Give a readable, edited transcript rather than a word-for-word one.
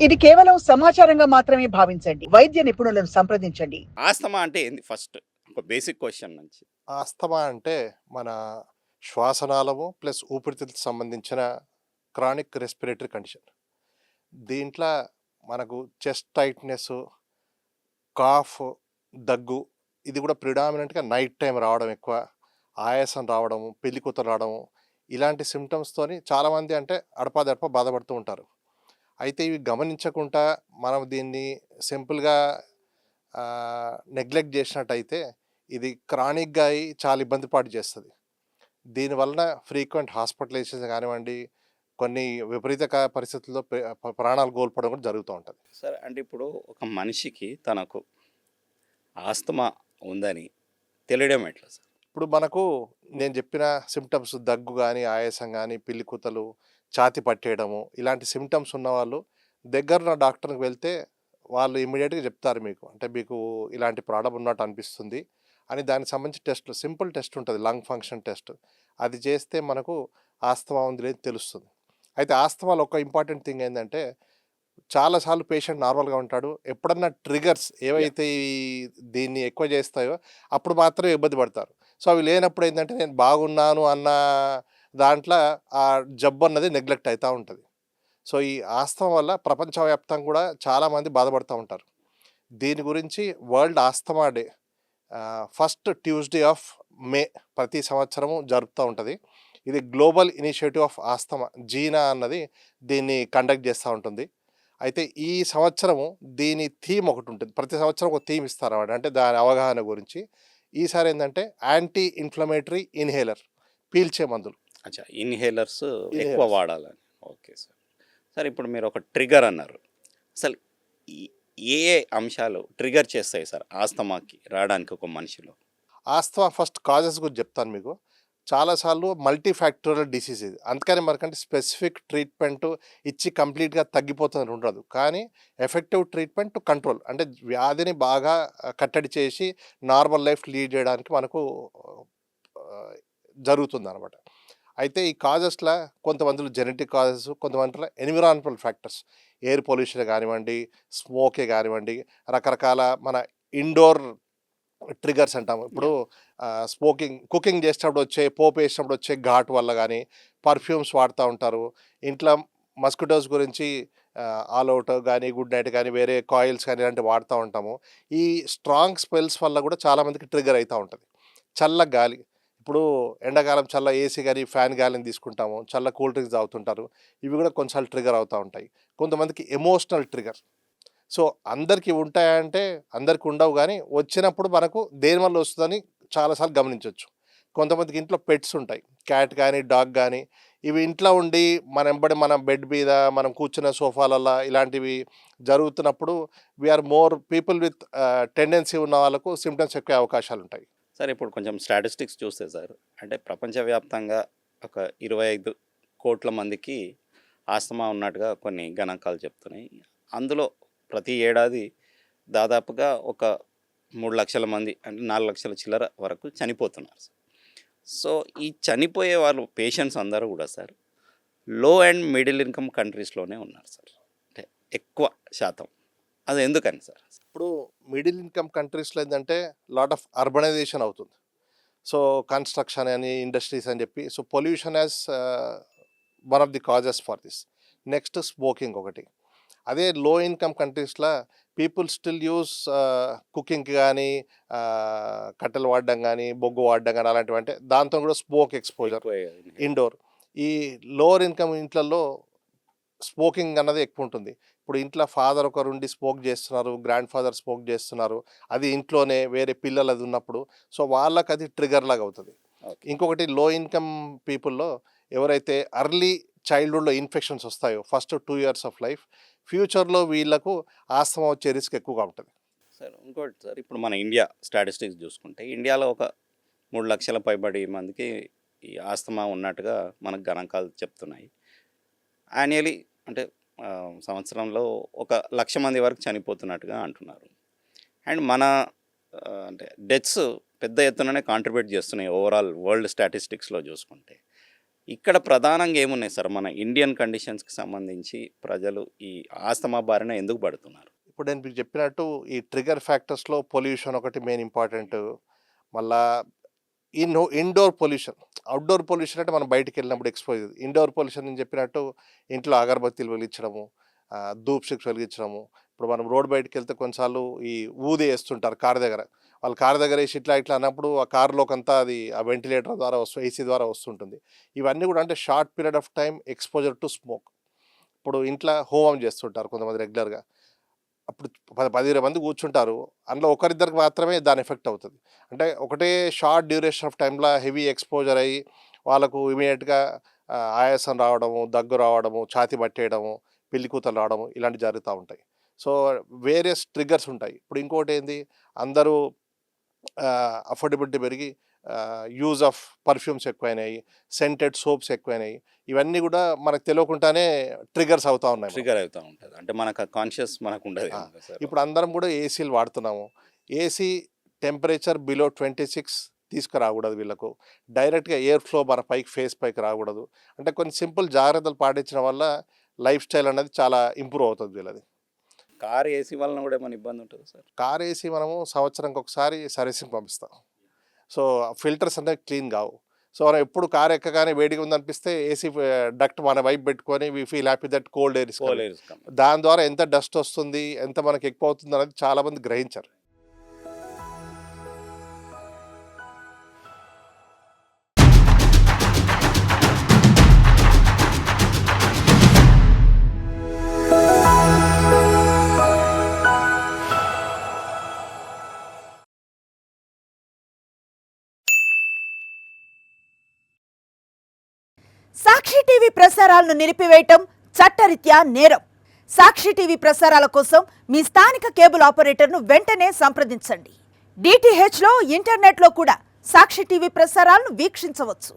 ఇది కేవలం సమాచారంగా మాత్రమే భావించండి. వైద్య నిపుణులను సంప్రదించండి. ఆస్తమా అంటే ఏంది ఫస్ట్? ఒక బేసిక్ క్వెషన్ నుంచి. ఆస్తమా అంటే మన శ్వాసనాళము ప్లస్ ఊపిరితిత్తులకు సంబంధించిన క్రానిక్ రెస్పిరేటరీ కండిషన్. దీంట్లో మనకు చెస్ట్ టైట్‌నెస్, కాఫ్, దగ్గు ఇది కూడా ప్రిడామినెంట్‌గా నైట్ టైమ్ రావడం ఎక్కువ. ఆయాసం రావడము, పెళ్ళికూతురు రావడము ఇలాంటి సింప్టమ్స్‌తోని చాలామంది అంటే అడపాదడపా బాధపడుతూ ఉంటారు. అయితే ఇవి గమనించకుండా మనం దీన్ని సింపుల్‌గా నెగ్లెక్ట్ చేసినట్టయితే ఇది క్రానిక్‌గా అయ్యి చాలా ఇబ్బంది పాటు చేస్తది. దీనివలన ఫ్రీక్వెంట్ హాస్పిటలైజేషన్ కానివ్వండి, కొన్ని విపరీత పరిస్థితుల్లో ప్రాణాలు కోల్పోవడం కూడా జరుగుతూ ఉంటది. సరే అంటే ఇప్పుడు ఒక మనిషికి తనకు ఆస్తమా ఉందని తెలియడం ఎట్లా సార్? ఇప్పుడు మనకు నేను చెప్పిన సింప్టమ్స్ దగ్గు గానీ, ఆయాసం గానీ, పిల్లికూతలు, ఛాతీ పట్టేయడము ఇలాంటి సింప్టమ్స్ ఉన్నవాళ్ళు దగ్గరున్న డాక్టర్‌కి వెళ్తే వాళ్ళు ఇమ్మీడియేట్‌గా చెప్తారు మీకు. అంటే మీకు ఇలాంటి ప్రాబ్లమ్ ఉన్నట్టు అనిపిస్తుంది అని దానికి సంబంధించి టెస్ట్‌లు సింపుల్ టెస్ట్ ఉంటది. Lung function test. అది చేస్తే మనకు ఆస్తమా ఉంది లేదు తెలుస్తుంది. అయితే ఆస్తమాలో ఒక ఇంపార్టెంట్ థింగ్ ఏందంటే చాలా సార్లు పేషెంట్ నార్మల్‌గా ఉంటాడు. ఎప్పుడన్నా ట్రిగ్గర్స్ ఏవైతే దీన్ని ఎక్కువ చేస్తాయో అప్పుడు మాత్రమే ఇబ్బంది పడతారు. సో, అవి లేనప్పుడు ఏందంటే నేను బాగున్నాను అన్న దాంట్లో ఆ జబ్బు అన్నది నెగ్లెక్ట్ అయితా ఉంటది. సో, ఈ ఆస్తమా వల్ల ప్రపంచవ్యాప్తంగా కూడా చాలామంది బాధపడుతూ ఉంటారు. దీని గురించి world asthma day first Tuesday of May ప్రతి సంవత్సరము జరుపుతూ ఉంటది. ఇది గ్లోబల్ ఇనిషియేటివ్ ఆఫ్ ఆస్తమా జీనా అన్నది దీన్ని కండక్ట్ చేస్తూ ఉంటుంది. అయితే ఈ సంవత్సరము దీని థీమ్ ఒకటి ఉంటుంది. ప్రతి సంవత్సరం ఒక థీమ్ ఇస్తారన్నమాట. అంటే దాని అవగాహన గురించి. ఈసారి ఏందంటే యాంటీ ఇన్‌ఫ్లమేటరీ ఇన్‌హేలర్ పీల్చే మందులు. అచ్చా, ఇన్హేలర్స్ ఎక్కువ ఇన్‌హేలర్స్. వాడాలని. Okay sir. సార్ ఇప్పుడు మీరు ఒక ట్రిగ్గర్ అన్నారు. అసలు ఈ ఏ ఏ అంశాలు ట్రిగ్గర్ చేస్తాయి సార్ ఆస్తమాకి రావడానికి ఒక మనిషిలో? ఆస్తమా ఫస్ట్ కాజెస్ గురించి చెప్తాను మీకు. చాలా సార్లు మల్టీ ఫ్యాక్టోరియల్ డిసీజ్ ఇది. అందుకని మనకంటే స్పెసిఫిక్ ట్రీట్మెంట్ ఇచ్చి కంప్లీట్‌గా తగ్గిపోతుందని ఉండదు. కానీ ఎఫెక్టివ్ ట్రీట్మెంట్ టు కంట్రోల్ అంటే వ్యాధిని బాగా కట్టడి చేసి నార్మల్ లైఫ్ లీడ్ చేయడానికి మనకు ఆహ్, జరుగుతుందనమాట. అయితే ఈ కాజెస్‌ల కొంతమందిలో జెనెటిక్ కాజెస్, కొంతమందిలో ఎన్విరాన్మెంటల్ ఫ్యాక్టర్స్ ఎయిర్ పొల్యూషనే కానివ్వండి, స్మోకే కానివ్వండి, రకరకాల మన ఇండోర్ ట్రిగ్గర్స్ అంటాము. ఇప్పుడు కుకింగ్ చేసేటప్పుడు వచ్చే, పోపేసినప్పుడు వచ్చే ఘాటు వల్ల గానీ, పర్ఫ్యూమ్స్ వాడుతా ఉంటారు. ఇంట్లో మస్కిటోస్ గురించి ఆల్ ఔట్ గానీ, గుడ్ నైట్ గానీ, వేరే కాయిల్స్ కానీ ఇలాంటివి వాడుతా ఉంటాము. ఈ స్ట్రాంగ్ స్మెల్స్ వల్ల కూడా చాలామందికి ట్రిగ్గర్ అయితా ఉంటది. చల్ల గాలి ఇప్పుడు ఎండాకాలం చల్ల ఏసీ గానీ, ఫ్యాన్ గాలిని తీసుకుంటాము. చల్ల కూల్ డ్రింక్స్ తాగుతుంటారు. ఇవి కూడా కొన్నిసార్లు ట్రిగ్గర్ అవుతా ఉంటాయి. కొంతమందికి ఎమోషనల్ ట్రిగ్గర్. సో, అందరికి ఉంటాయంటే అందరికి ఉండవు గానీ, వచ్చినప్పుడు మనకు దేనివల్ల వస్తదని చాలా సార్లు గమనించొచ్చు. కొంతమందికి ఇంట్లో పెట్స్ ఉంటాయి. క్యాట్ గానీ, డాగ్ గానీ, ఇవి ఇంట్లో ఉండి మన ఎంబడి మన బెడ్ మీద, మనం కూర్చున్న సోఫాలల్ల ఇలాంటివి జరుగుతున్నప్పుడు are more people with tendency ఉన్న వాళ్ళకు సింప్టమ్స్ ఎక్కువ అవకాశాలుంటాయి. సార్ ఇప్పుడు కొంచెం స్టాటిస్టిక్స్ చూస్తే సార్, అంటే ప్రపంచవ్యాప్తంగా ఒక 25,00,00,000 మందికి ఆస్తమా ఉన్నట్టుగా కొన్ని గణాంకాలు చెప్తున్నాయి. అందులో ప్రతి ఏడాది దాదాపుగా ఒక 3,00,000 మంది అంటే 4,00,000 చిల్లర వరకు చనిపోతున్నారు సార్. సో ఈ చనిపోయే వాళ్ళు పేషెంట్స్ అందరూ కూడా సార్ లో అండ్ మిడిల్ ఇన్కమ్ కంట్రీస్లోనే ఉన్నారు సార్. అంటే ఎక్కువ శాతం. అది ఎందుకని సార్? ఇప్పుడు మిడిల్ ఇన్కమ్ కంట్రీస్‌లో ఏందంటే లాట్ ఆఫ్ అర్బనైజేషన్ అవుతుంది. సో, కన్‌స్ట్రక్షన్ అని, ఇండస్ట్రీస్ అని చెప్పి so, pollution as one of the causes for this. Next smoking ఒకటి. అదే లో ఇన్కమ్ కంట్రీస్‌ల పీపుల్ స్టిల్ యూజ్ కుకింగ్‌కి గానీ, కట్టెలు వాడడం గానీ, బొగ్గు వాడడం గానీ అలాంటివంటే దాంతో కూడా స్మోక్ ఎక్స్‌పోజర్ ఎక్కువ ఇండోర్. ఈ లోవర్ ఇన్కమ్ ఇంట్లల్లో స్మోకింగ్ అన్నది ఎక్కువుంటుంది. ఇప్పుడు ఇంట్లో ఫాదర్ ఒకరుండి స్మోక్ చేస్తున్నారు, గ్రాండ్ ఫాదర్ స్మోక్ చేస్తున్నారు. అది ఇంట్లోనే వేరే పిల్లలు అది ఉన్నప్పుడు సో, వాళ్ళకది ట్రిగ్గర్ లాగా అవుతది. ఓకే. ఇంకొకటి లో ఇన్కమ్ పీపుల్‌లో ఎవరైతే ఎర్లీ చైల్డ్‌హుడ్‌లో ఇన్ఫెక్షన్స్ వస్తాయో ఫస్ట్ 2 ఇయర్స్ ఆఫ్ లైఫ్ ఫ్యూచర్‌లో వీళ్ళకు ఆస్తమా వచ్చే రిస్క్ ఎక్కువగా ఉంటది. సార్ ఇంకోటి సార్, ఇప్పుడు మన ఇండియా స్టాటిస్టిక్స్ చూసుకుంటే ఇండియాలో ఒక 3,00,000 పైబడి మందికి ఈ ఆస్తమా ఉన్నట్టుగా మనకు గణాంకాలు చెప్తున్నాయి. యాన్యువల్లీ అంటే సంవత్సరంలో ఒక 1,00,000 మంది వరకు చనిపోతున్నట్టుగా అంటున్నారు. అండ్ మన అంటే డెత్స్ పెద్ద ఎత్తుననే కాంట్రిబ్యూట్ చేస్తున్నాయి ఓవరాల్ వరల్డ్ స్టాటిస్టిక్స్లో చూసుకుంటే. ఇక్కడ ప్రధానంగా ఏమున్నాయి సార్ మన ఇండియన్ కండిషన్స్కి సంబంధించి ప్రజలు ఈ ఆస్తమా బారిన ఎందుకు పడుతున్నారు? ఇప్పుడు నేను మీకు చెప్పినట్టు ఈ ట్రిగర్ ఫ్యాక్టర్స్లో పొల్యూషన్ ఒకటి మెయిన్ ఇంపార్టెంట్. మళ్ళా ఇండోర్ పొల్యూషన్, అవుట్డోర్ పొల్యూషన్ అంటే మనం బయటికి వెళ్ళినప్పుడు ఎక్స్పోజ్. ఇండోర్ పొల్యూషన్ నేను చెప్పినట్టు ఇంట్లో అగరబత్తీలు వెలిగించడము, ధూప్ స్టిక్స్ వెలిగించడము. ఇప్పుడు మనం రోడ్ బయటకు వెళ్తే కొన్నిసార్లు ఈ ఊది వేస్తుంటారు కార్ దగ్గర. వాళ్ళు కార్ దగ్గర వేసి ఇట్లా ఇట్లా అన్నప్పుడు ఆ కార్లోకంతా అది ఆ వెంటిలేటర్ ద్వారా ఏసీ ద్వారా వస్తుంటుంది. ఇవన్నీ కూడా అంటే short period of time exposure to smoke. ఇప్పుడు ఇంట్లో హోమం చేస్తుంటారు కొంతమంది రెగ్యులర్గా. అప్పుడు 10-20 మంది కూర్చుంటారు, అందులో ఒకరిద్దరికి మాత్రమే దాని ఎఫెక్ట్ అవుతుంది. అంటే ఒకటే షార్ట్ డ్యూరేషన్ ఆఫ్ టైంలో హెవీ ఎక్స్పోజర్ అయ్యి వాళ్ళకు ఇమీడియట్గా ఆయాసం రావడము, దగ్గు రావడము, ఛాతీ పట్టేయడము, పిల్లి కూతలు రావడము ఇలాంటివి జరుగుతూ ఉంటాయి. సో వేరియస్ ట్రిగ్గర్స్ ఉంటాయి. ఇప్పుడు ఇంకోటి ఏంది, అందరూ అఫోర్డబిలిటీ పెరిగి యూజ్ ఆఫ్ పర్ఫ్యూమ్స్ ఎక్కువైనాయి, సెంటెడ్ సోప్స్ ఎక్కువైనాయి. ఇవన్నీ కూడా మనకు తెలియకుండానే ట్రిగర్స్ అవుతూ ఉన్నాయి. ట్రిగర్ అవుతూ ఉంటుంది, అంటే మనకు కాన్షియస్ మనకు ఉండదు. ఇప్పుడు అందరం కూడా ఏసీలు వాడుతున్నాము. ఏసీ టెంపరేచర్ బిలో 26 తీసుకురాకూడదు వీళ్ళకు. డైరెక్ట్గా ఎయిర్ ఫ్లో మన పైకి ఫేస్ పైకి రాకూడదు. అంటే కొన్ని సింపుల్ జాగ్రత్తలు పాటించడం వల్ల లైఫ్ స్టైల్ అనేది చాలా ఇంప్రూవ్ అవుతుంది వీళ్ళది. కార్ ఏసీ వలన కూడా ఏమైనా ఇబ్బంది ఉంటుంది సార్? కార్ ఏసీ మనము సంవత్సరానికి ఒకసారి సర్వీసింగ్ పంపిస్తాం. సో ఫిల్టర్స్ అనేవి క్లీన్ కావు. సో మనం ఎప్పుడు కార్ ఎక్కగానే వేడిగా ఉందనిపిస్తే ఏసీ డక్ట్ మన వైపు పెట్టుకొని we feel happy that cold air. దాని ద్వారా ఎంత డస్ట్ వస్తుంది, ఎంత మనకి ఎక్కువ అవుతుంది అనేది చాలామంది గ్రహించారు. సాక్షి టీవీ ప్రసారాలను నిలిపివేయటం చట్టరీత్యా నేరం. సాక్షి టీవీ ప్రసారాల కోసం మీ స్థానిక కేబుల్ ఆపరేటర్ను వెంటనే సంప్రదించండి. DTHలో ఇంటర్నెట్లో కూడా సాక్షి టీవీ ప్రసారాలను వీక్షించవచ్చు.